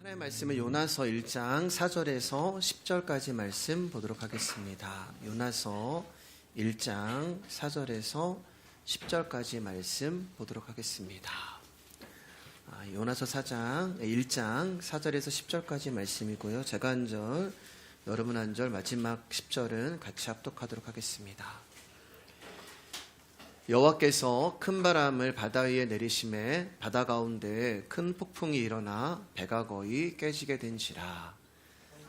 하나님의 말씀은 요나서 1장 4절에서 10절까지 말씀 보도록 하겠습니다. 요나서 1장 4절에서 10절까지 말씀 보도록 하겠습니다. 요나서 1장 4절에서 10절까지 말씀이고요. 제가 한 절, 여러분 한 절, 마지막 10절은 같이 합독하도록 하겠습니다. 여호와께서 큰 바람을 바다 위에 내리심에 바다 가운데 큰 폭풍이 일어나 배가 거의 깨지게 된지라.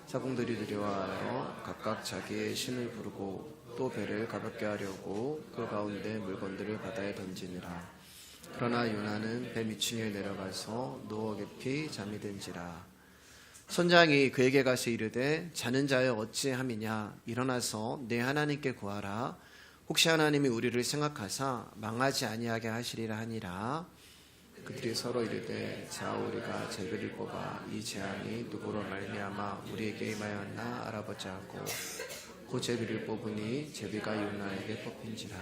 사공들이 두려워하여 각각 자기의 신을 부르고 또 배를 가볍게 하려고 그 가운데 물건들을 바다에 던지니라. 그러나 요나는 배 밑층에 내려가서 누워 깊이 잠이 든지라. 선장이 그에게 가서 이르되 자는 자여 어찌함이냐. 일어나서 내 하나님께 구하라. 혹시 하나님이 우리를 생각하사 망하지 아니하게 하시리라 하니라. 그들이 서로 이르되 자 우리가 제비를 뽑아 이 재앙이 누구로 말미암아 우리에게 임하였나 알아보자 하고 그 제비를 뽑으니 제비가 요나에게 뽑힌지라.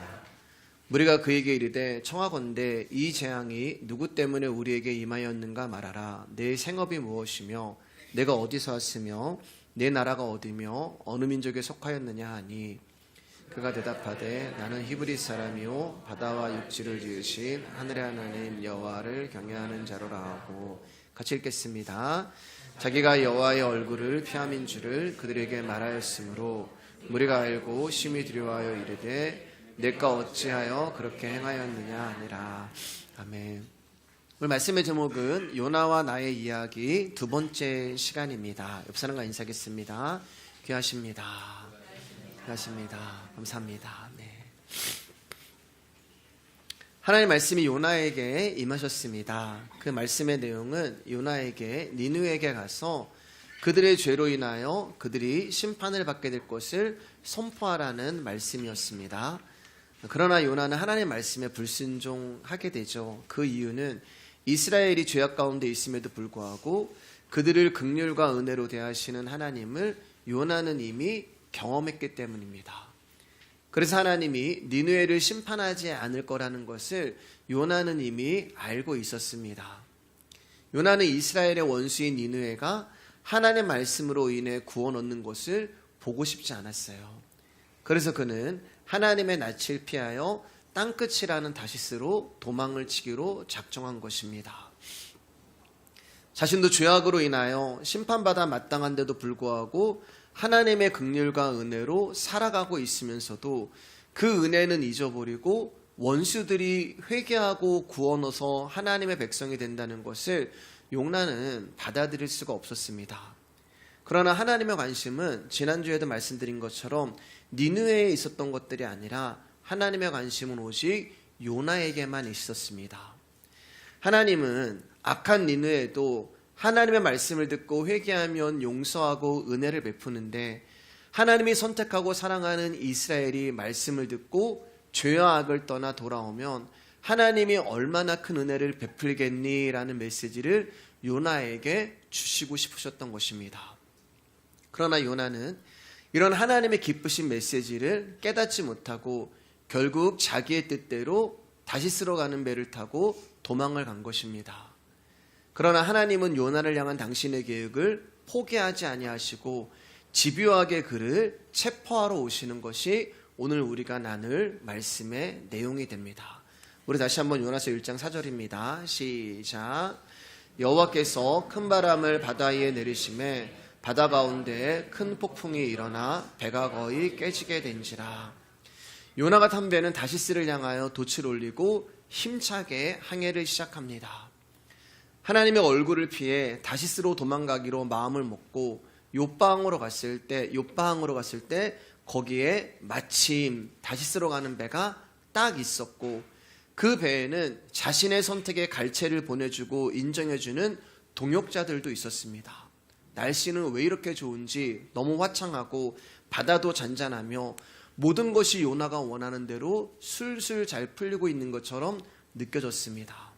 무리가 그에게 이르되 청하건대 이 재앙이 누구 때문에 우리에게 임하였는가 말하라. 내 생업이 무엇이며 내가 어디서 왔으며 내 나라가 어디며 어느 민족에 속하였느냐 하니 그가 대답하되 나는 히브리 사람이요 바다와 육지를 지으신 하늘의 하나님 여호와를 경외하는 자로라 하고. 같이 읽겠습니다. 자기가 여호와의 얼굴을 피함인 줄을 그들에게 말하였으므로 무리가 알고 심히 두려워하여 이르되 내가 어찌하여 그렇게 행하였느냐 하니라. 아멘. 오늘 말씀의 제목은 요나와 나의 이야기 두 번째 시간입니다. 옆 사람과 인사하겠습니다. 귀하십니다. 하십니다. 감사합니다. 네. 하나님의 말씀이 요나에게 임하셨습니다. 그 말씀의 내용은 요나에게 니느웨에게 가서 그들의 죄로 인하여 그들이 심판을 받게 될 것을 선포하라는 말씀이었습니다. 그러나 요나는 하나님의 말씀에 불순종하게 되죠. 그 이유는 이스라엘이 죄악 가운데 있음에도 불구하고 그들을 긍휼과 은혜로 대하시는 하나님을 요나는 이미 경험했기 때문입니다. 그래서 하나님이 니느웨를 심판하지 않을 거라는 것을 요나는 이미 알고 있었습니다. 요나는 이스라엘의 원수인 니느웨가 하나님의 말씀으로 인해 구원 얻는 것을 보고 싶지 않았어요. 그래서 그는 하나님의 낯을 피하여 땅끝이라는 다시스로 도망을 치기로 작정한 것입니다. 자신도 죄악으로 인하여 심판받아 마땅한데도 불구하고 하나님의 긍휼과 은혜로 살아가고 있으면서도 그 은혜는 잊어버리고 원수들이 회개하고 구원 얻어서 하나님의 백성이 된다는 것을 요나는 받아들일 수가 없었습니다. 그러나 하나님의 관심은 지난주에도 말씀드린 것처럼 니느웨에 있었던 것들이 아니라 하나님의 관심은 오직 요나에게만 있었습니다. 하나님은 악한 니느웨에도 하나님의 말씀을 듣고 회개하면 용서하고 은혜를 베푸는데 하나님이 선택하고 사랑하는 이스라엘이 말씀을 듣고 죄와 악을 떠나 돌아오면 하나님이 얼마나 큰 은혜를 베풀겠니라는 메시지를 요나에게 주시고 싶으셨던 것입니다. 그러나 요나는 이런 하나님의 기쁘신 메시지를 깨닫지 못하고 결국 자기의 뜻대로 다시스로 가는 배를 타고 도망을 간 것입니다. 그러나 하나님은 요나를 향한 당신의 계획을 포기하지 아니하시고 집요하게 그를 체포하러 오시는 것이 오늘 우리가 나눌 말씀의 내용이 됩니다. 우리 다시 한번 요나서 1장 4절입니다. 시작. 여호와께서 큰 바람을 바다 위에 내리심에 바다 가운데 큰 폭풍이 일어나 배가 거의 깨지게 된지라. 요나가 탄 배는 다시스를 향하여 돛을 올리고 힘차게 항해를 시작합니다. 하나님의 얼굴을 피해 다시스로 도망가기로 마음을 먹고 욥바항으로 갔을 때 거기에 마침 다시스로 가는 배가 딱 있었고 그 배에는 자신의 선택에 갈채를 보내주고 인정해주는 동역자들도 있었습니다. 날씨는 왜 이렇게 좋은지 너무 화창하고 바다도 잔잔하며 모든 것이 요나가 원하는 대로 술술 잘 풀리고 있는 것처럼 느껴졌습니다.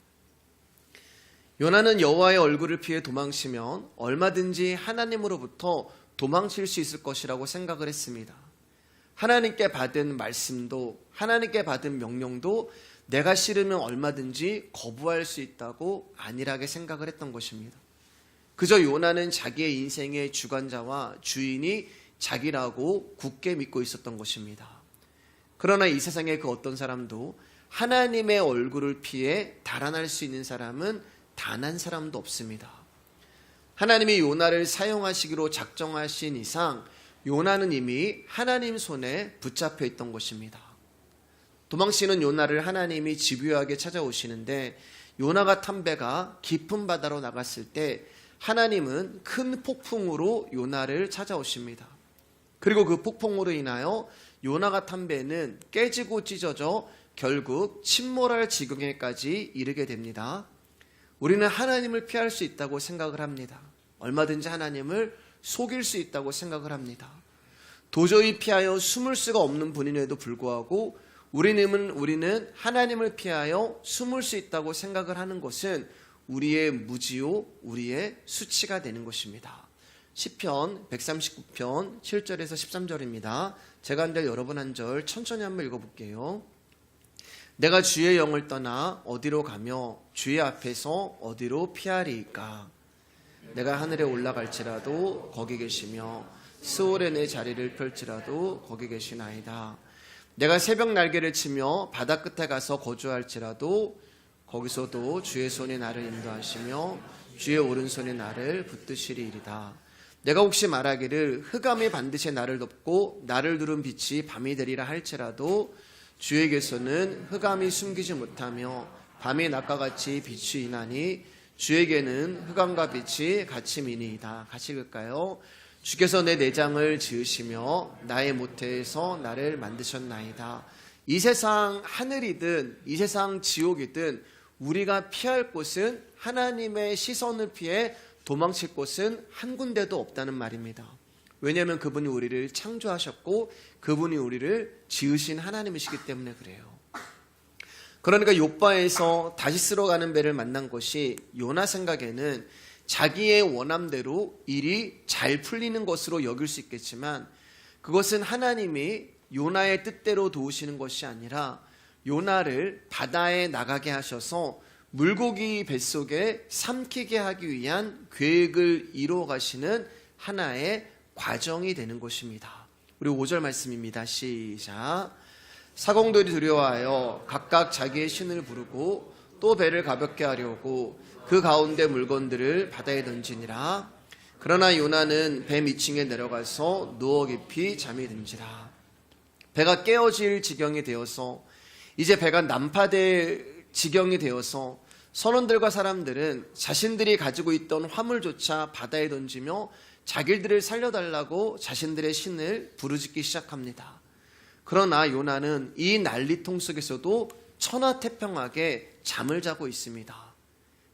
요나는 여호와의 얼굴을 피해 도망치면 얼마든지 하나님으로부터 도망칠 수 있을 것이라고 생각을 했습니다. 하나님께 받은 말씀도 하나님께 받은 명령도 내가 싫으면 얼마든지 거부할 수 있다고 안일하게 생각을 했던 것입니다. 그저 요나는 자기의 인생의 주관자와 주인이 자기라고 굳게 믿고 있었던 것입니다. 그러나 이 세상의 그 어떤 사람도 하나님의 얼굴을 피해 달아날 수 있는 사람은 단 한 사람도 없습니다. 하나님이 요나를 사용하시기로 작정하신 이상 요나는 이미 하나님 손에 붙잡혀 있던 것입니다. 도망치는 요나를 하나님이 집요하게 찾아오시는데 요나가 탄 배가 깊은 바다로 나갔을 때 하나님은 큰 폭풍으로 요나를 찾아오십니다. 그리고 그 폭풍으로 인하여 요나가 탄 배는 깨지고 찢어져 결국 침몰할 지경에까지 이르게 됩니다. 우리는 하나님을 피할 수 있다고 생각을 합니다. 얼마든지 하나님을 속일 수 있다고 생각을 합니다. 도저히 피하여 숨을 수가 없는 분임에도 불구하고 우리는 하나님을 피하여 숨을 수 있다고 생각을 하는 것은 우리의 무지요, 우리의 수치가 되는 것입니다. 시편 139편 7절에서 13절입니다. 제가 한 절 여러분 한 절 천천히 한번 읽어볼게요. 내가 주의 영을 떠나 어디로 가며 주의 앞에서 어디로 피하리이까. 내가 하늘에 올라갈지라도 거기 계시며 스올에 내 자리를 펼지라도 거기 계시나이다. 내가 새벽 날개를 치며 바다 끝에 가서 거주할지라도 거기서도 주의 손이 나를 인도하시며 주의 오른손이 나를 붙드시리이다. 내가 혹시 말하기를 흑암이 반드시 나를 덮고 나를 두른 빛이 밤이 되리라 할지라도 주에게서는 흑암이 숨기지 못하며 밤이 낮과 같이 빛이 나니 주에게는 흑암과 빛이 같이 미니이다. 같이 읽을까요? 주께서 내 내장을 지으시며 나의 모태에서 나를 만드셨나이다. 이 세상 하늘이든 이 세상 지옥이든 우리가 피할 곳은 하나님의 시선을 피해 도망칠 곳은 한 군데도 없다는 말입니다. 왜냐하면 그분이 우리를 창조하셨고 그분이 우리를 지으신 하나님이시기 때문에 그래요. 그러니까 욥바에서 다시스로 가는 배를 만난 것이 요나 생각에는 자기의 원함대로 일이 잘 풀리는 것으로 여길 수 있겠지만 그것은 하나님이 요나의 뜻대로 도우시는 것이 아니라 요나를 바다에 나가게 하셔서 물고기 뱃속에 삼키게 하기 위한 계획을 이루어 가시는 하나의 과정이 되는 것입니다. 우리 5절 말씀입니다. 시작. 사공들이 두려워하여 각각 자기의 신을 부르고 또 배를 가볍게 하려고 그 가운데 물건들을 바다에 던지니라. 그러나 요나는 배 밑층에 내려가서 누워 깊이 잠이 든지라. 배가 깨어질 지경이 되어서 이제 배가 난파될 지경이 되어서 선원들과 사람들은 자신들이 가지고 있던 화물조차 바다에 던지며 자기들을 살려달라고 자신들의 신을 부르짖기 시작합니다. 그러나 요나는 이 난리통 속에서도 천하태평하게 잠을 자고 있습니다.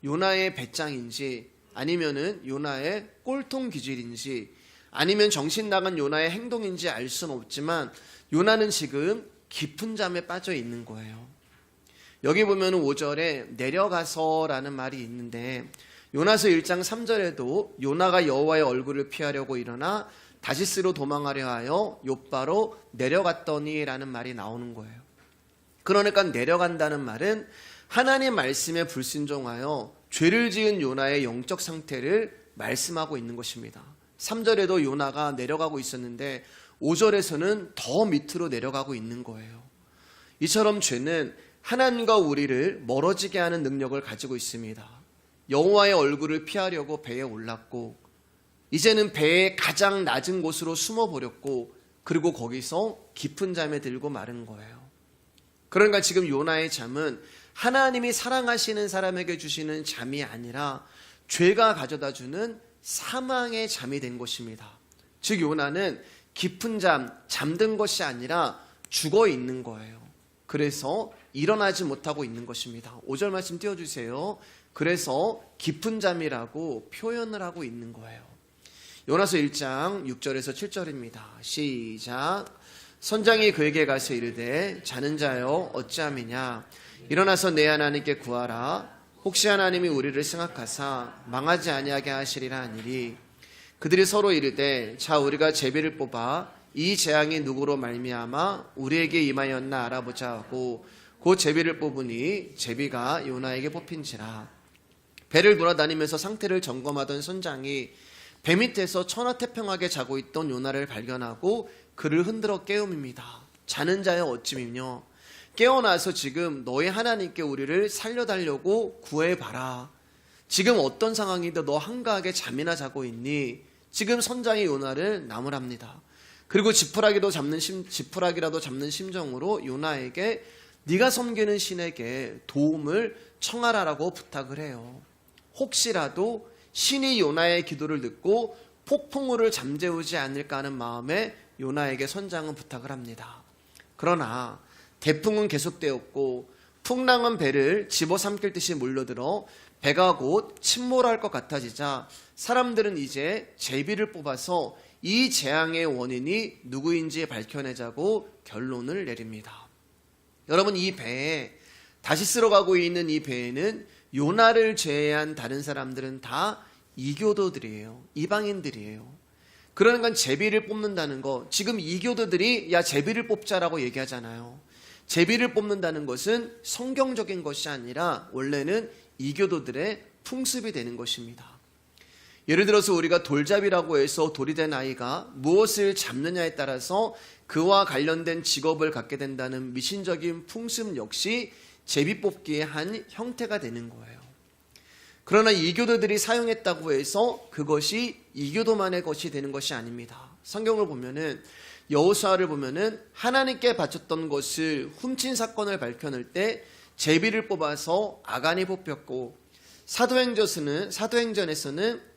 요나의 배짱인지 아니면은 요나의 꼴통 기질인지 아니면 정신 나간 요나의 행동인지 알 수는 없지만 요나는 지금 깊은 잠에 빠져 있는 거예요. 여기 보면 5절에 내려가서라는 말이 있는데 요나서 1장 3절에도 요나가 여호와의 얼굴을 피하려고 일어나 다시스로 도망하려 하여 욥바로 내려갔더니라는 말이 나오는 거예요. 그러니까 내려간다는 말은 하나님 말씀에 불순종하여 죄를 지은 요나의 영적 상태를 말씀하고 있는 것입니다. 3절에도 요나가 내려가고 있었는데 5절에서는 더 밑으로 내려가고 있는 거예요. 이처럼 죄는 하나님과 우리를 멀어지게 하는 능력을 가지고 있습니다. 여호와의 얼굴을 피하려고 배에 올랐고 이제는 배의 가장 낮은 곳으로 숨어버렸고 그리고 거기서 깊은 잠에 들고 마른 거예요. 그러니까 지금 요나의 잠은 하나님이 사랑하시는 사람에게 주시는 잠이 아니라 죄가 가져다주는 사망의 잠이 된 것입니다. 즉 요나는 깊은 잠, 잠든 것이 아니라 죽어 있는 거예요. 그래서 일어나지 못하고 있는 것입니다. 5절 말씀 띄워주세요. 그래서 깊은 잠이라고 표현을 하고 있는 거예요. 요나서 1장 6절에서 7절입니다. 시작. 선장이 그에게 가서 이르되 자는 자여 어찌함이냐 일어나서 내 하나님께 구하라. 혹시 하나님이 우리를 생각하사 망하지 아니하게 하시리라 하니리. 그들이 서로 이르되 자 우리가 제비를 뽑아 이 재앙이 누구로 말미암아 우리에게 임하였나 알아보자 하고 곧 제비를 뽑으니 제비가 요나에게 뽑힌지라. 배를 돌아다니면서 상태를 점검하던 선장이 배 밑에서 천하태평하게 자고 있던 요나를 발견하고 그를 흔들어 깨웁니다. 자는 자여 어찌미뇨. 깨어나서 지금 너의 하나님께 우리를 살려달라고 구해봐라. 지금 어떤 상황인데 너 한가하게 잠이나 자고 있니? 지금 선장이 요나를 나무랍니다. 그리고 지푸라기라도 잡는 심정으로 요나에게 네가 섬기는 신에게 도움을 청하라라고 부탁을 해요. 혹시라도 신이 요나의 기도를 듣고 폭풍우를 잠재우지 않을까 하는 마음에 요나에게 선장은 부탁을 합니다. 그러나 대풍은 계속되었고 풍랑은 배를 집어삼킬 듯이 몰려들어 배가 곧 침몰할 것 같아지자 사람들은 이제 제비를 뽑아서 이 재앙의 원인이 누구인지 밝혀내자고 결론을 내립니다. 여러분, 이 배에 다시 쓸어가고 있는 이 배에는 요나를 제외한 다른 사람들은 다 이교도들이에요. 이방인들이에요. 그러니까 제비를 뽑는다는 거, 지금 이교도들이 야 제비를 뽑자라고 얘기하잖아요. 제비를 뽑는다는 것은 성경적인 것이 아니라 원래는 이교도들의 풍습이 되는 것입니다. 예를 들어서 우리가 돌잡이라고 해서 돌이 된 아이가 무엇을 잡느냐에 따라서 그와 관련된 직업을 갖게 된다는 미신적인 풍습 역시 제비 뽑기의 한 형태가 되는 거예요. 그러나 이교도들이 사용했다고 해서 그것이 이교도만의 것이 되는 것이 아닙니다. 성경을 보면은 여호수아를 보면은 하나님께 바쳤던 것을 훔친 사건을 밝혀낼 때 제비를 뽑아서 아간이 뽑혔고, 사도행전에서는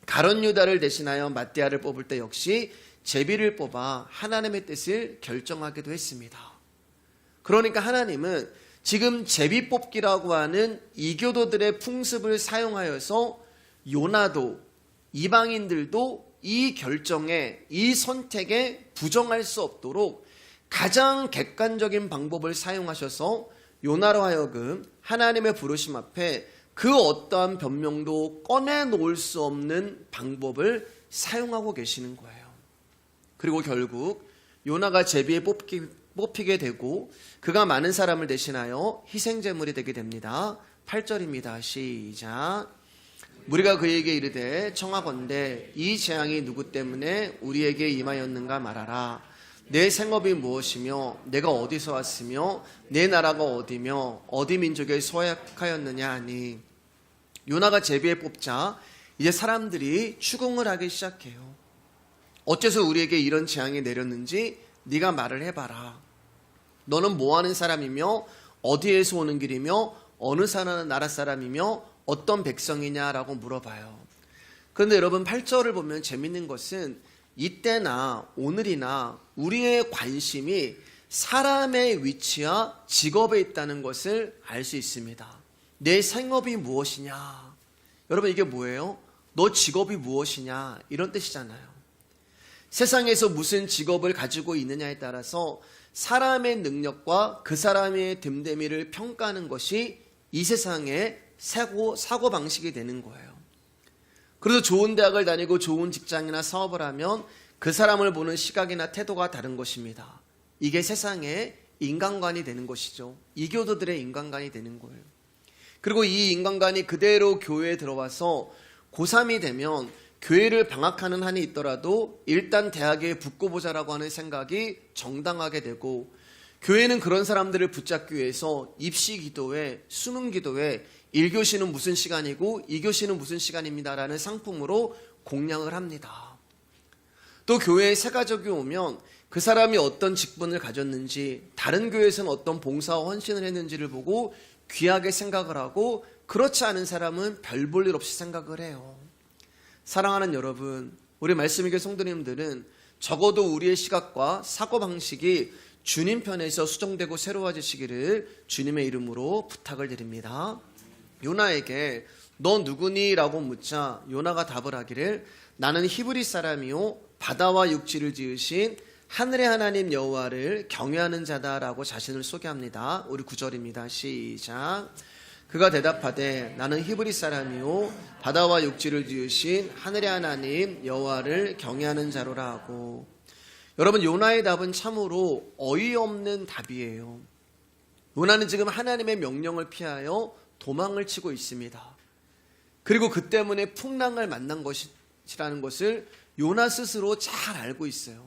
가룟 유다를 대신하여 matthea를 뽑을 때 역시 제비를 뽑아 하나님의 뜻을 결정하기도 했습니다. 그러니까 하나님은 지금 제비 뽑기라고 하는 이교도들의 풍습을 사용하여서 요나도 이방인들도 이 결정에, 이 선택에 부정할 수 없도록 가장 객관적인 방법을 사용하셔서 요나로 하여금 하나님의 부르심 앞에 그 어떠한 변명도 꺼내놓을 수 없는 방법을 사용하고 계시는 거예요. 그리고 결국 요나가 제비에 뽑히게 되고 그가 많은 사람을 대신하여 희생제물이 되게 됩니다. 8절입니다. 시작. 무리가 그에게 이르되 청하건대 이 재앙이 누구 때문에 우리에게 임하였는가 말하라. 내 생업이 무엇이며 내가 어디서 왔으며 내 나라가 어디며 어디 민족에 소약하였느냐 하니, 요나가 제비에 뽑자 이제 사람들이 추궁을 하기 시작해요. 어째서 우리에게 이런 재앙이 내렸는지 네가 말을 해봐라. 너는 뭐하는 사람이며 어디에서 오는 길이며 어느 나라 사람이며 어떤 백성이냐라고 물어봐요. 그런데 여러분 8절을 보면 재밌는 것은 이때나 오늘이나 우리의 관심이 사람의 위치와 직업에 있다는 것을 알 수 있습니다. 내 생업이 무엇이냐? 여러분 이게 뭐예요? 너 직업이 무엇이냐? 이런 뜻이잖아요. 세상에서 무슨 직업을 가지고 있느냐에 따라서 사람의 능력과 그 사람의 됨됨이를 평가하는 것이 이 세상의 사고방식이 되는 거예요. 그래서 좋은 대학을 다니고 좋은 직장이나 사업을 하면 그 사람을 보는 시각이나 태도가 다른 것입니다. 이게 세상의 인간관이 되는 것이죠. 이교도들의 인간관이 되는 거예요. 그리고 이 인간관이 그대로 교회에 들어와서 고3이 되면 교회를 방학하는 한이 있더라도 일단 대학에 붙고 보자라고 하는 생각이 정당하게 되고, 교회는 그런 사람들을 붙잡기 위해서 입시 기도회, 수능 기도회, 1교시는 무슨 시간이고 2교시는 무슨 시간입니다라는 상품으로 공략을 합니다. 또 교회에 새 가족이 오면 그 사람이 어떤 직분을 가졌는지, 다른 교회에서는 어떤 봉사와 헌신을 했는지를 보고 귀하게 생각을 하고, 그렇지 않은 사람은 별 볼 일 없이 생각을 해요. 사랑하는 여러분, 우리 말씀의교 성도님들은 적어도 우리의 시각과 사고방식이 주님 편에서 수정되고 새로워지시기를 주님의 이름으로 부탁을 드립니다. 요나에게 너 누구니? 라고 묻자 요나가 답을 하기를 나는 히브리 사람이요 바다와 육지를 지으신 하늘의 하나님 여호와를 경외하는 자다라고 자신을 소개합니다. 우리 9절입니다. 시작. 그가 대답하되 나는 히브리 사람이요 바다와 육지를 지으신 하늘의 하나님 여호와를 경외하는 자로라 하고, 여러분 요나의 답은 참으로 어이없는 답이에요. 요나는 지금 하나님의 명령을 피하여 도망을 치고 있습니다. 그리고 그 때문에 풍랑을 만난 것이라는 것을 요나 스스로 잘 알고 있어요.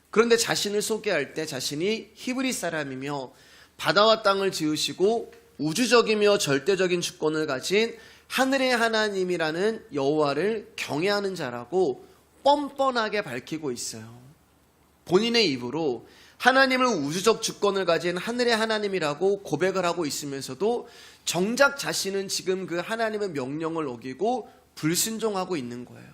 그런데 자신을 소개할 때 자신이 히브리 사람이며 바다와 땅을 지으시고 우주적이며 절대적인 주권을 가진 하늘의 하나님이라는 여호와를 경외하는 자라고 뻔뻔하게 밝히고 있어요. 본인의 입으로 하나님을 우주적 주권을 가진 하늘의 하나님이라고 고백을 하고 있으면서도 정작 자신은 지금 그 하나님의 명령을 어기고 불순종하고 있는 거예요.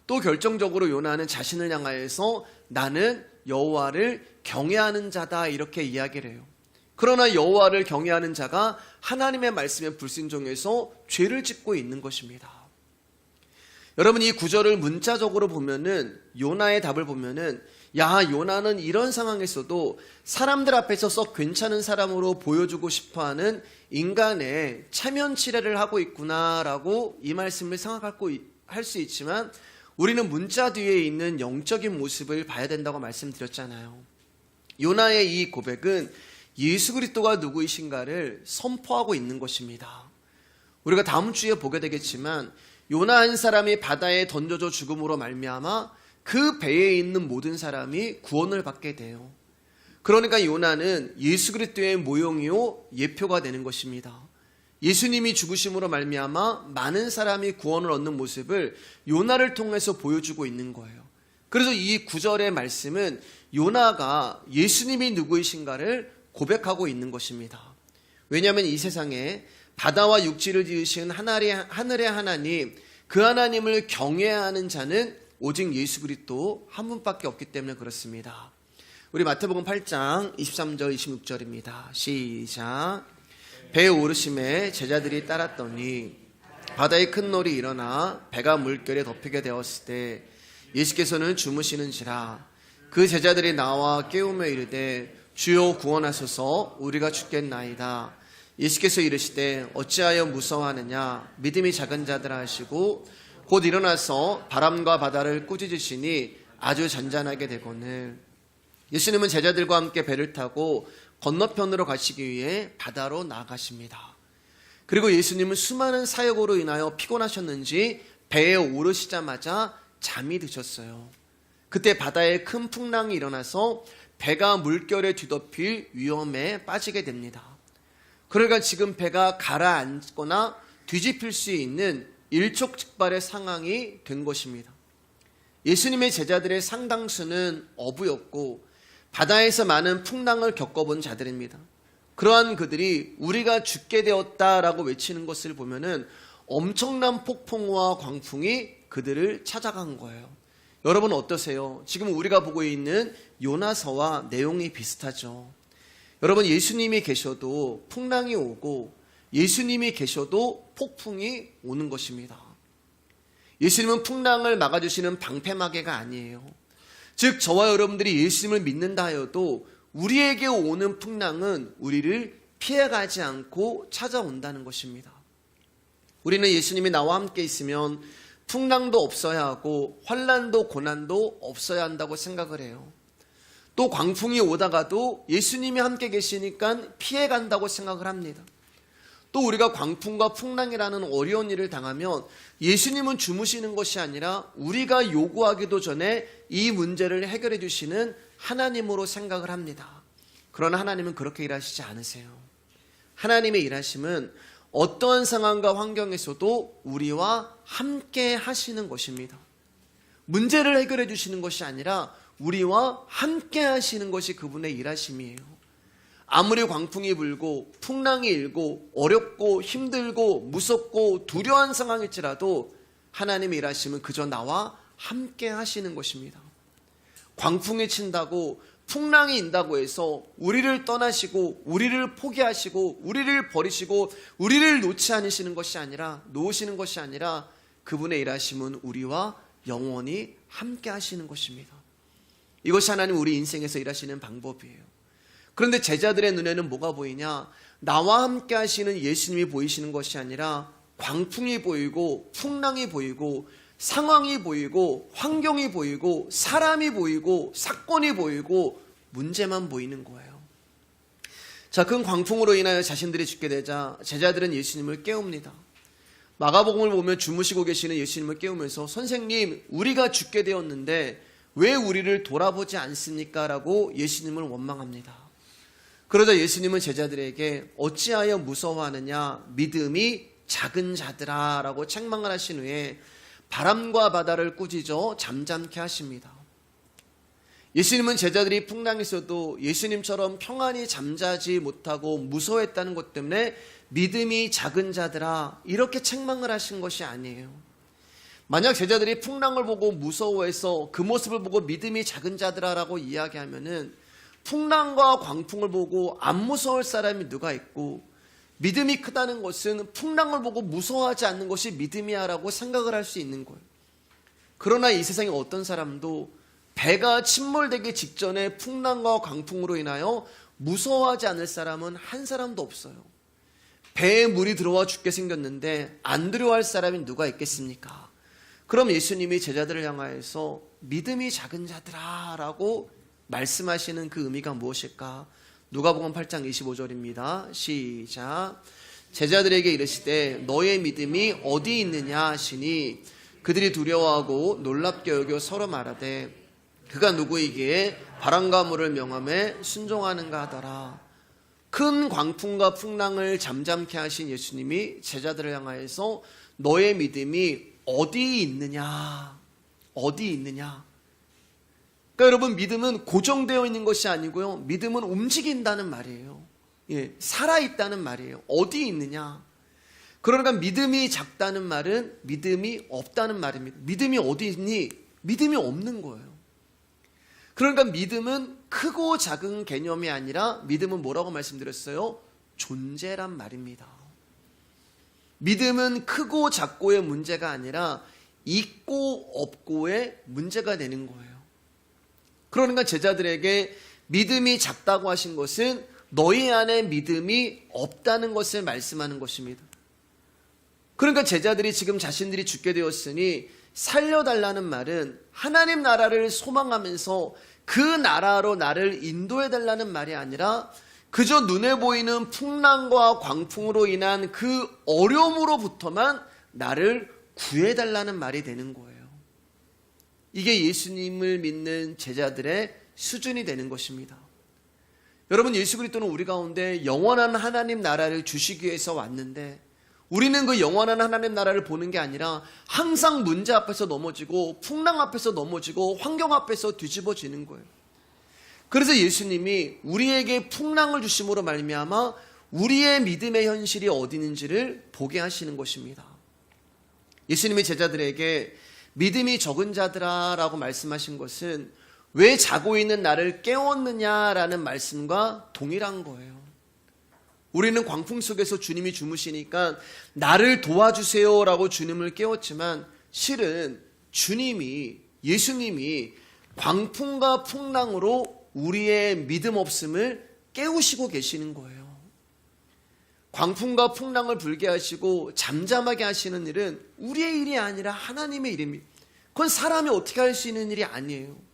또 결정적으로 요나는 자신을 향하여서 나는 여호와를 경외하는 자다 이렇게 이야기를 해요. 그러나 여호와를 경외하는 자가 하나님의 말씀에 불순종해서 죄를 짓고 있는 것입니다. 여러분, 이 구절을 문자적으로 보면은, 요나의 답을 보면은, 야, 요나는 이런 상황에서도 사람들 앞에서 썩 괜찮은 사람으로 보여주고 싶어하는 인간의 체면치레를 하고 있구나라고 이 말씀을 생각할 수 있지만, 우리는 문자 뒤에 있는 영적인 모습을 봐야 된다고 말씀드렸잖아요. 요나의 이 고백은 예수 그리스도가 누구이신가를 선포하고 있는 것입니다. 우리가 다음 주에 보게 되겠지만 요나 한 사람이 바다에 던져져 죽음으로 말미암아 그 배에 있는 모든 사람이 구원을 받게 돼요. 그러니까 요나는 예수 그리스도의 모형이요 예표가 되는 것입니다. 예수님이 죽으심으로 말미암아 많은 사람이 구원을 얻는 모습을 요나를 통해서 보여주고 있는 거예요. 그래서 이 구절의 말씀은 요나가 예수님이 누구이신가를 고백하고 있는 것입니다. 왜냐하면 이 세상에 바다와 육지를 지으신 하늘의 하나님, 그 하나님을 경외하는 자는 오직 예수 그리스도 한 분밖에 없기 때문에 그렇습니다. 우리 마태복음 8장 23절 26절입니다. 시작. 배에 오르심에 제자들이 따랐더니 바다에 큰 놀이 일어나 배가 물결에 덮이게 되었을 때 예수께서는 주무시는지라. 그 제자들이 나와 깨우며 이르되 주여 구원하소서, 우리가 죽겠나이다. 예수께서 이르시되 어찌하여 무서워하느냐, 믿음이 작은 자들아 하시고 곧 일어나서 바람과 바다를 꾸짖으시니 아주 잔잔하게 되거늘. 예수님은 제자들과 함께 배를 타고 건너편으로 가시기 위해 바다로 나아가십니다. 그리고 예수님은 수많은 사역으로 인하여 피곤하셨는지 배에 오르시자마자 잠이 드셨어요. 그때 바다에 큰 풍랑이 일어나서 배가 물결에 뒤덮일 위험에 빠지게 됩니다. 그러니까 지금 배가 가라앉거나 뒤집힐 수 있는 일촉즉발의 상황이 된 것입니다. 예수님의 제자들의 상당수는 어부였고 바다에서 많은 풍랑을 겪어본 자들입니다. 그러한 그들이 우리가 죽게 되었다라고 외치는 것을 보면은 엄청난 폭풍과 광풍이 그들을 찾아간 거예요. 여러분 어떠세요? 지금 우리가 보고 있는 요나서와 내용이 비슷하죠. 여러분, 예수님이 계셔도 풍랑이 오고 예수님이 계셔도 폭풍이 오는 것입니다. 예수님은 풍랑을 막아주시는 방패막이가 아니에요. 즉 저와 여러분들이 예수님을 믿는다 하여도 우리에게 오는 풍랑은 우리를 피해가지 않고 찾아온다는 것입니다. 우리는 예수님이 나와 함께 있으면 풍랑도 없어야 하고 환난도 고난도 없어야 한다고 생각을 해요. 또 광풍이 오다가도 예수님이 함께 계시니까 피해간다고 생각을 합니다. 또 우리가 광풍과 풍랑이라는 어려운 일을 당하면 예수님은 주무시는 것이 아니라 우리가 요구하기도 전에 이 문제를 해결해 주시는 하나님으로 생각을 합니다. 그러나 하나님은 그렇게 일하시지 않으세요. 하나님의 일하심은 어떠한 상황과 환경에서도 우리와 함께 하시는 것입니다. 문제를 해결해 주시는 것이 아니라 우리와 함께 하시는 것이 그분의 일하심이에요. 아무리 광풍이 불고 풍랑이 일고 어렵고 힘들고 무섭고 두려운 상황일지라도 하나님의 일하심은 그저 나와 함께 하시는 것입니다. 광풍이 친다고 풍랑이 인다고 해서 우리를 떠나시고 우리를 포기하시고 우리를 버리시고 우리를 놓으시는 것이 아니라 그분의 일하심은 우리와 영원히 함께 하시는 것입니다. 이것이 하나님 우리 인생에서 일하시는 방법이에요. 그런데 제자들의 눈에는 뭐가 보이냐? 나와 함께 하시는 예수님이 보이시는 것이 아니라 광풍이 보이고 풍랑이 보이고 상황이 보이고 환경이 보이고 사람이 보이고 사건이 보이고 문제만 보이는 거예요. 자, 큰 광풍으로 인하여 자신들이 죽게 되자 제자들은 예수님을 깨웁니다. 마가복음을 보면 주무시고 계시는 예수님을 깨우면서 선생님, 우리가 죽게 되었는데 왜 우리를 돌아보지 않습니까? 라고 예수님을 원망합니다. 그러자 예수님은 제자들에게 어찌하여 무서워하느냐, 믿음이 작은 자들아 라고 책망을 하신 후에 바람과 바다를 꾸짖어 잠잠케 하십니다. 예수님은 제자들이 풍랑에서도 예수님처럼 평안히 잠자지 못하고 무서워했다는 것 때문에 믿음이 작은 자들아 이렇게 책망을 하신 것이 아니에요. 만약 제자들이 풍랑을 보고 무서워해서 그 모습을 보고 믿음이 작은 자들아 라고 이야기하면은 풍랑과 광풍을 보고 안 무서울 사람이 누가 있고, 믿음이 크다는 것은 풍랑을 보고 무서워하지 않는 것이 믿음이야 라고 생각을 할 수 있는 거예요. 그러나 이 세상에 어떤 사람도 배가 침몰되기 직전에 풍랑과 광풍으로 인하여 무서워하지 않을 사람은 한 사람도 없어요. 배에 물이 들어와 죽게 생겼는데 안 두려워할 사람이 누가 있겠습니까? 그럼 예수님이 제자들을 향하여서 믿음이 작은 자들아 라고 말씀하시는 그 의미가 무엇일까? 누가복음 8장 25절입니다. 시작. 제자들에게 이르시되 너의 믿음이 어디 있느냐 하시니 그들이 두려워하고 놀랍게 여겨 서로 말하되 그가 누구이기에 바람과 물을 명함에 순종하는가 하더라. 큰 광풍과 풍랑을 잠잠케 하신 예수님이 제자들을 향하여서 너의 믿음이 어디 있느냐, 어디 있느냐. 그러니까 여러분, 믿음은 고정되어 있는 것이 아니고요, 믿음은 움직인다는 말이에요. 예, 살아있다는 말이에요. 어디 있느냐. 그러니까 믿음이 작다는 말은 믿음이 없다는 말입니다. 믿음이 어디 있니? 믿음이 없는 거예요. 그러니까 믿음은 크고 작은 개념이 아니라 믿음은 뭐라고 말씀드렸어요? 존재란 말입니다. 믿음은 크고 작고의 문제가 아니라 있고 없고의 문제가 되는 거예요. 그러니까 제자들에게 믿음이 작다고 하신 것은 너희 안에 믿음이 없다는 것을 말씀하는 것입니다. 그러니까 제자들이 지금 자신들이 죽게 되었으니 살려달라는 말은 하나님 나라를 소망하면서 그 나라로 나를 인도해달라는 말이 아니라 그저 눈에 보이는 풍랑과 광풍으로 인한 그 어려움으로부터만 나를 구해달라는 말이 되는 거예요. 이게 예수님을 믿는 제자들의 수준이 되는 것입니다. 여러분, 예수 그리스도는 우리 가운데 영원한 하나님 나라를 주시기 위해서 왔는데 우리는 그 영원한 하나님 나라를 보는 게 아니라 항상 문제 앞에서 넘어지고 풍랑 앞에서 넘어지고 환경 앞에서 뒤집어지는 거예요. 그래서 예수님이 우리에게 풍랑을 주심으로 말미암아 우리의 믿음의 현실이 어디 있는지를 보게 하시는 것입니다. 예수님이 제자들에게 믿음이 적은 자들아 라고 말씀하신 것은 왜 자고 있는 나를 깨웠느냐라는 말씀과 동일한 거예요. 우리는 광풍 속에서 주님이 주무시니까 나를 도와주세요 라고 주님을 깨웠지만 실은 주님이, 예수님이 광풍과 풍랑으로 우리의 믿음 없음을 깨우시고 계시는 거예요. 광풍과 풍랑을 불게 하시고 잠잠하게 하시는 일은 우리의 일이 아니라 하나님의 일입니다. 그건 사람이 어떻게 할 수 있는 일이 아니에요.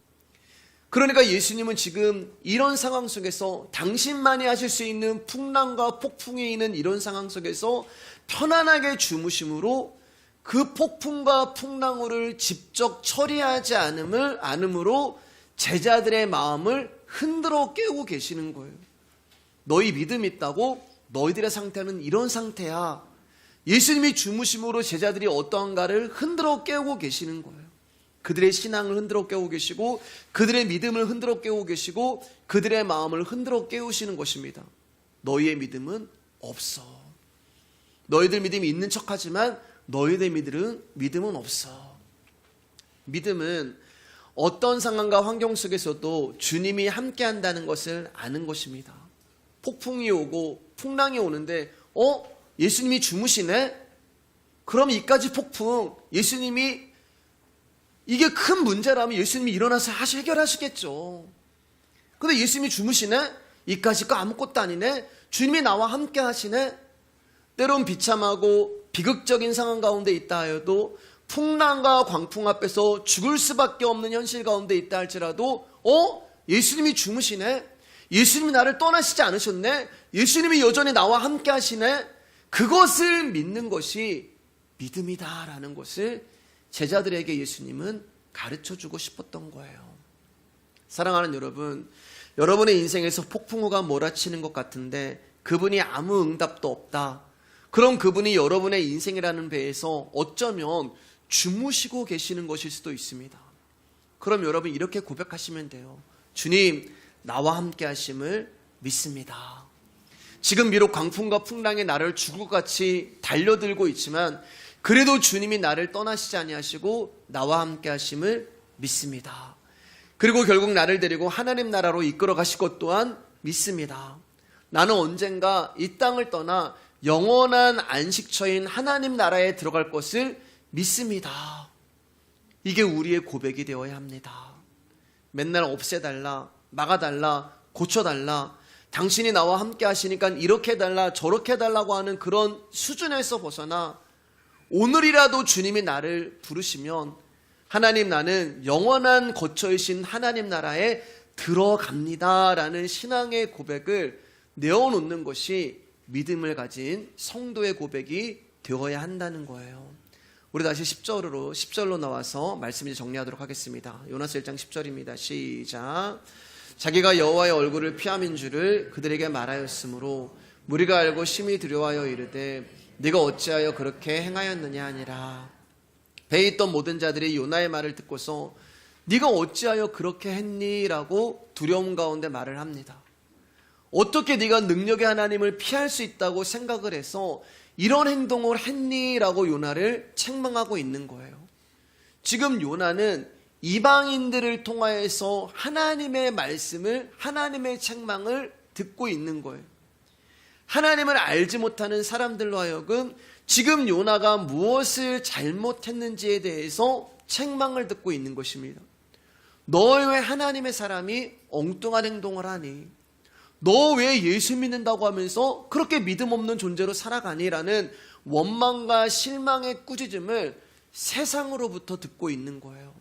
그러니까 예수님은 지금 이런 상황 속에서 당신만이 하실 수 있는 풍랑과 폭풍이 있는 이런 상황 속에서 편안하게 주무심으로 그 폭풍과 풍랑을 직접 처리하지 않음으로 제자들의 마음을 흔들어 깨우고 계시는 거예요. 너희 믿음 있다고? 너희들의 상태는 이런 상태야. 예수님이 주무심으로 제자들이 어떠한가를 흔들어 깨우고 계시는 거예요. 그들의 신앙을 흔들어 깨우고 계시고 그들의 믿음을 흔들어 깨우고 계시고 그들의 마음을 흔들어 깨우시는 것입니다. 너희의 믿음은 없어. 너희들 믿음이 있는 척하지만 너희들 믿음은 없어. 믿음은 어떤 상황과 환경 속에서도 주님이 함께 한다는 것을 아는 것입니다. 폭풍이 오고 풍랑이 오는데 예수님이 주무시네? 그럼 이까지 폭풍 예수님이 이게 큰 문제라면 예수님이 일어나서 해결하시겠죠. 근데 예수님이 주무시네? 이까지 거 아무것도 아니네? 주님이 나와 함께 하시네? 때론 비참하고 비극적인 상황 가운데 있다 하여도 풍랑과 광풍 앞에서 죽을 수밖에 없는 현실 가운데 있다 할지라도 예수님이 주무시네? 예수님이 나를 떠나시지 않으셨네? 예수님이 여전히 나와 함께 하시네? 그것을 믿는 것이 믿음이다라는 것을 제자들에게 예수님은 가르쳐주고 싶었던 거예요. 사랑하는 여러분, 여러분의 인생에서 폭풍우가 몰아치는 것 같은데 그분이 아무 응답도 없다. 그럼 그분이 여러분의 인생이라는 배에서 어쩌면 주무시고 계시는 것일 수도 있습니다. 그럼 여러분 이렇게 고백하시면 돼요. 주님, 나와 함께 하심을 믿습니다. 지금 비록 광풍과 풍랑이 나를 죽을 것 같이 달려들고 있지만 그래도 주님이 나를 떠나시지 아니하시고 나와 함께 하심을 믿습니다. 그리고 결국 나를 데리고 하나님 나라로 이끌어 가실 것 또한 믿습니다. 나는 언젠가 이 땅을 떠나 영원한 안식처인 하나님 나라에 들어갈 것을 믿습니다. 이게 우리의 고백이 되어야 합니다. 맨날 없애달라, 막아달라, 고쳐달라, 당신이 나와 함께 하시니까 이렇게 해달라, 저렇게 해달라고 하는 그런 수준에서 벗어나 오늘이라도 주님이 나를 부르시면 하나님, 나는 영원한 거처이신 하나님 나라에 들어갑니다 라는 신앙의 고백을 내어놓는 것이 믿음을 가진 성도의 고백이 되어야 한다는 거예요. 우리 다시 10절로 나와서 말씀 정리하도록 하겠습니다. 요나서 1장 10절입니다. 시작. 자기가 여호와의 얼굴을 피함인 줄을 그들에게 말하였으므로 무리가 알고 심히 두려워하여 이르되 네가 어찌하여 그렇게 행하였느냐 하니라. 배에 있던 모든 자들이 요나의 말을 듣고서 네가 어찌하여 그렇게 했니? 라고 두려움 가운데 말을 합니다. 어떻게 네가 능력의 하나님을 피할 수 있다고 생각을 해서 이런 행동을 했니? 라고 요나를 책망하고 있는 거예요. 지금 요나는 이방인들을 통하여서 하나님의 말씀을, 하나님의 책망을 듣고 있는 거예요. 하나님을 알지 못하는 사람들로 하여금 지금 요나가 무엇을 잘못했는지에 대해서 책망을 듣고 있는 것입니다. 너 왜 하나님의 사람이 엉뚱한 행동을 하니? 너 왜 예수 믿는다고 하면서 그렇게 믿음 없는 존재로 살아가니? 라는 원망과 실망의 꾸짖음을 세상으로부터 듣고 있는 거예요.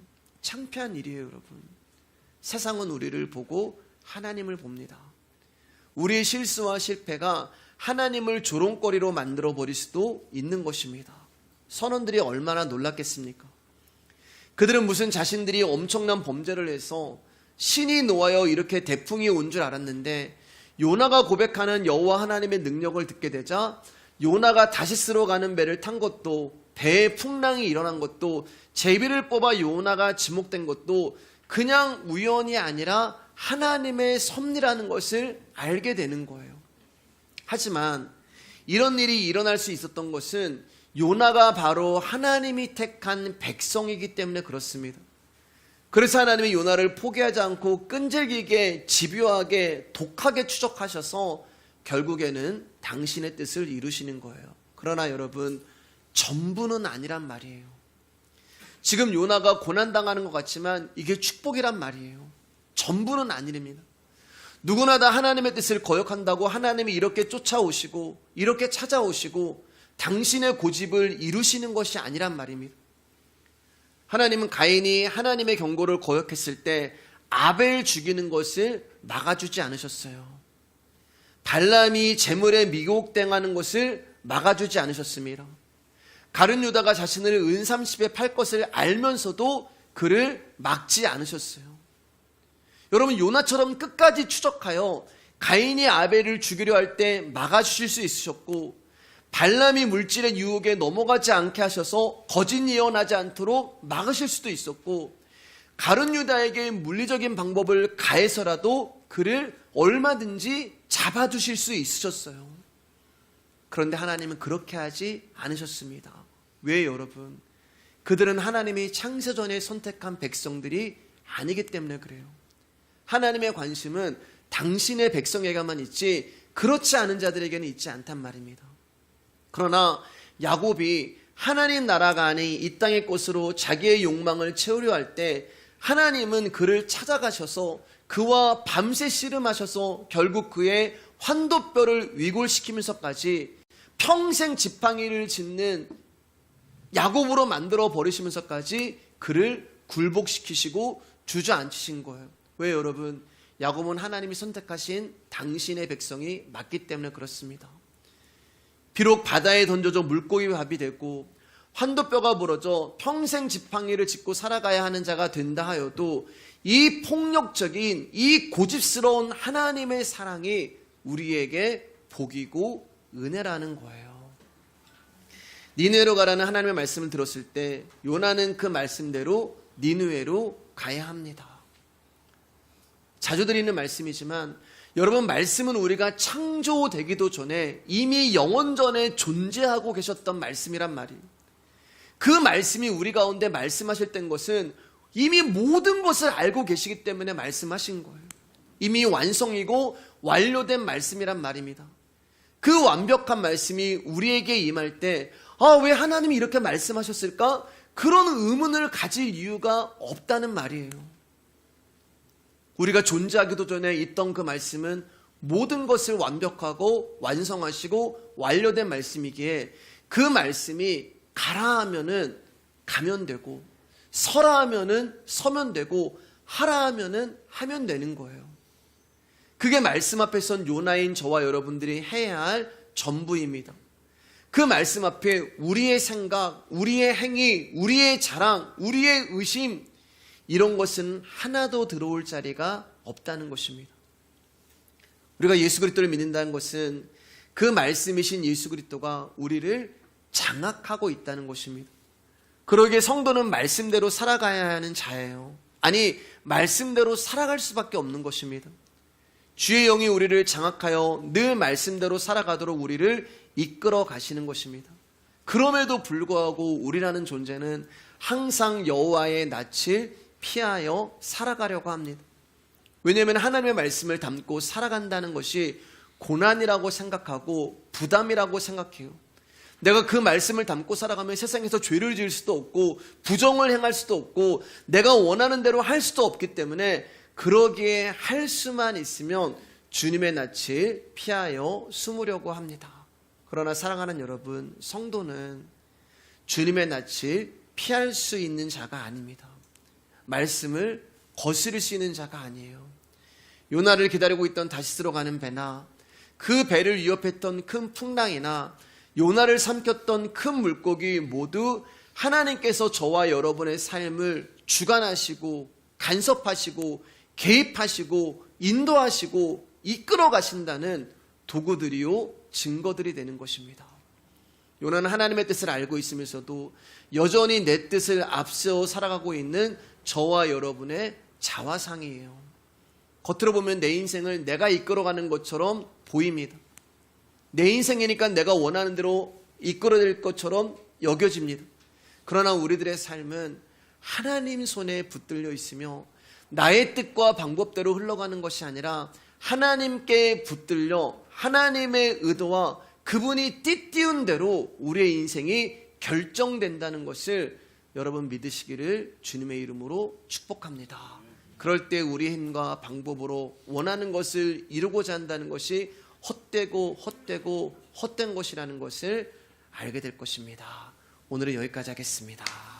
창피한 일이에요, 여러분. 세상은 우리를 보고 하나님을 봅니다. 우리의 실수와 실패가 하나님을 조롱거리로 만들어 버릴 수도 있는 것입니다. 선원들이 얼마나 놀랐겠습니까? 그들은 무슨 자신들이 엄청난 범죄를 해서 신이 놓아여 이렇게 대풍이 온 줄 알았는데 요나가 고백하는 여호와 하나님의 능력을 듣게 되자 요나가 다시스로 가는 배를 탄 것도, 배에 풍랑이 일어난 것도, 제비를 뽑아 요나가 지목된 것도 그냥 우연이 아니라 하나님의 섭리라는 것을 알게 되는 거예요. 하지만 이런 일이 일어날 수 있었던 것은 요나가 바로 하나님이 택한 백성이기 때문에 그렇습니다. 그래서 하나님이 요나를 포기하지 않고 끈질기게, 집요하게, 독하게 추적하셔서 결국에는 당신의 뜻을 이루시는 거예요. 그러나 여러분, 전부는 아니란 말이에요. 지금 요나가 고난당하는 것 같지만 이게 축복이란 말이에요. 전부는 아니랍니다. 누구나 다 하나님의 뜻을 거역한다고 하나님이 이렇게 쫓아오시고 이렇게 찾아오시고 당신의 고집을 이루시는 것이 아니란 말입니다. 하나님은 가인이 하나님의 경고를 거역했을 때 아벨 죽이는 것을 막아주지 않으셨어요. 발람이 재물에 미혹당하는 것을 막아주지 않으셨습니다. 가룟 유다가 자신을 은삼십에 팔 것을 알면서도 그를 막지 않으셨어요. 여러분, 요나처럼 끝까지 추적하여 가인이 아벨을 죽이려 할 때 막아주실 수 있으셨고, 발람이 물질의 유혹에 넘어가지 않게 하셔서 거짓 예언하지 않도록 막으실 수도 있었고, 가룟 유다에게 물리적인 방법을 가해서라도 그를 얼마든지 잡아두실 수 있으셨어요. 그런데 하나님은 그렇게 하지 않으셨습니다. 왜 여러분? 그들은 하나님이 창세전에 선택한 백성들이 아니기 때문에 그래요. 하나님의 관심은 당신의 백성에게만 있지 그렇지 않은 자들에게는 있지 않단 말입니다. 그러나 야곱이 하나님 나라가 아닌 이 땅의 것으로 자기의 욕망을 채우려 할 때 하나님은 그를 찾아가셔서 그와 밤새 씨름하셔서 결국 그의 환도뼈를 위골시키면서까지 평생 지팡이를 짚는 야곱으로 만들어 버리시면서까지 그를 굴복시키시고 주저앉히신 거예요. 왜 여러분? 야곱은 하나님이 선택하신 당신의 백성이 맞기 때문에 그렇습니다. 비록 바다에 던져져 물고기 밥이 되고 환도뼈가 부러져 평생 지팡이를 짚고 살아가야 하는 자가 된다 하여도 이 폭력적인, 이 고집스러운 하나님의 사랑이 우리에게 복이고 은혜라는 거예요. 니느웨로 가라는 하나님의 말씀을 들었을 때 요나는 그 말씀대로 니느웨로 가야 합니다. 자주 드리는 말씀이지만 여러분, 말씀은 우리가 창조되기도 전에 이미 영원전에 존재하고 계셨던 말씀이란 말이에요. 그 말씀이 우리 가운데 말씀하실 땐 것은 이미 모든 것을 알고 계시기 때문에 말씀하신 거예요. 이미 완성이고 완료된 말씀이란 말입니다. 그 완벽한 말씀이 우리에게 임할 때 왜 하나님이 이렇게 말씀하셨을까? 그런 의문을 가질 이유가 없다는 말이에요. 우리가 존재하기도 전에 있던 그 말씀은 모든 것을 완벽하고 완성하시고 완료된 말씀이기에 그 말씀이 가라 하면은 가면 되고, 서라 하면은 서면 되고, 하라 하면은 하면 되는 거예요. 그게 말씀 앞에 선 요나인 저와 여러분들이 해야 할 전부입니다. 그 말씀 앞에 우리의 생각, 우리의 행위, 우리의 자랑, 우리의 의심, 이런 것은 하나도 들어올 자리가 없다는 것입니다. 우리가 예수 그리스도를 믿는다는 것은 그 말씀이신 예수 그리스도가 우리를 장악하고 있다는 것입니다. 그러기에 성도는 말씀대로 살아가야 하는 자예요. 아니, 말씀대로 살아갈 수밖에 없는 것입니다. 주의 영이 우리를 장악하여 늘 말씀대로 살아가도록 우리를 이끌어 가시는 것입니다. 그럼에도 불구하고 우리라는 존재는 항상 여호와의 낯을 피하여 살아가려고 합니다. 왜냐하면 하나님의 말씀을 담고 살아간다는 것이 고난이라고 생각하고 부담이라고 생각해요. 내가 그 말씀을 담고 살아가면 세상에서 죄를 지을 수도 없고 부정을 행할 수도 없고 내가 원하는 대로 할 수도 없기 때문에 그러기에 할 수만 있으면 주님의 낯을 피하여 숨으려고 합니다. 그러나 사랑하는 여러분, 성도는 주님의 낯을 피할 수 있는 자가 아닙니다. 말씀을 거스릴 수 있는 자가 아니에요. 요나를 기다리고 있던 다시스로 가는 배나 그 배를 위협했던 큰 풍랑이나 요나를 삼켰던 큰 물고기 모두 하나님께서 저와 여러분의 삶을 주관하시고 간섭하시고 개입하시고 인도하시고 이끌어 가신다는 도구들이요 증거들이 되는 것입니다. 요나는 하나님의 뜻을 알고 있으면서도 여전히 내 뜻을 앞세워 살아가고 있는 저와 여러분의 자화상이에요. 겉으로 보면 내 인생을 내가 이끌어가는 것처럼 보입니다. 내 인생이니까 내가 원하는 대로 이끌어낼 것처럼 여겨집니다. 그러나 우리들의 삶은 하나님 손에 붙들려 있으며 나의 뜻과 방법대로 흘러가는 것이 아니라 하나님께 붙들려 하나님의 의도와 그분이 띠띠운 대로 우리의 인생이 결정된다는 것을 여러분 믿으시기를 주님의 이름으로 축복합니다. 그럴 때 우리 힘과 방법으로 원하는 것을 이루고자 한다는 것이 헛되고 헛된 것이라는 것을 알게 될 것입니다. 오늘은 여기까지 하겠습니다.